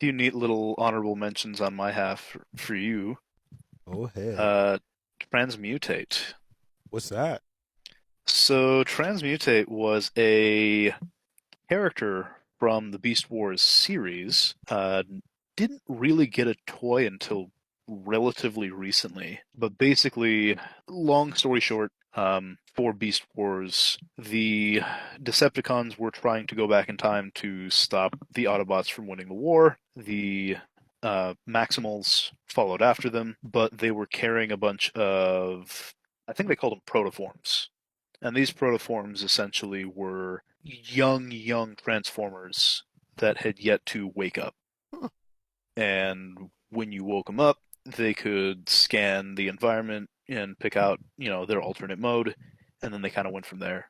few neat little honorable mentions on my half for you. Go ahead. Uh, Transmutate. What's that? So Transmutate was a character from the Beast Wars series. Didn't really get a toy until relatively recently, but basically, long story short, for Beast Wars, the Decepticons were trying to go back in time to stop the Autobots from winning the war. The Maximals followed after them, but they were carrying a bunch of, I think they called them protoforms. And these protoforms essentially were young Transformers that had yet to wake up. Huh. And when you woke them up, they could scan the environment and pick out, their alternate mode, and then they kind of went from there.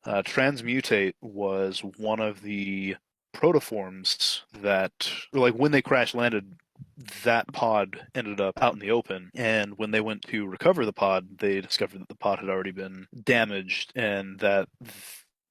Transmutate was one of the protoforms that, like, when they crash landed, that pod ended up out in the open. And when they went to recover the pod, they discovered that the pod had already been damaged and that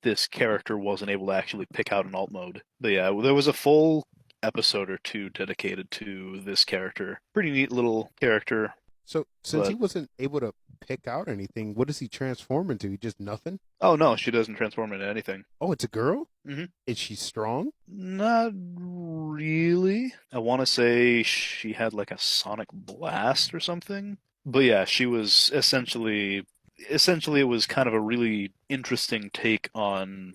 this character wasn't able to actually pick out an alt mode. But yeah, there was a full episode or two dedicated to this character. Pretty neat little character, So since he but wasn't able to pick out anything, what does he transform into? He just nothing? oh no, she doesn't transform into anything. Oh, it's a girl? Hmm. Is she strong? Not really. I want to say she had like a sonic blast or something. But yeah, she was essentially it was kind of a really interesting take on,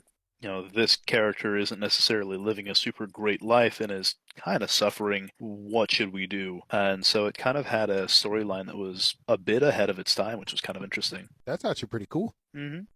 this character isn't necessarily living a super great life and is kind of suffering. What should we do? And so it kind of had a storyline that was a bit ahead of its time, which was kind of interesting. That's actually pretty cool. Hmm.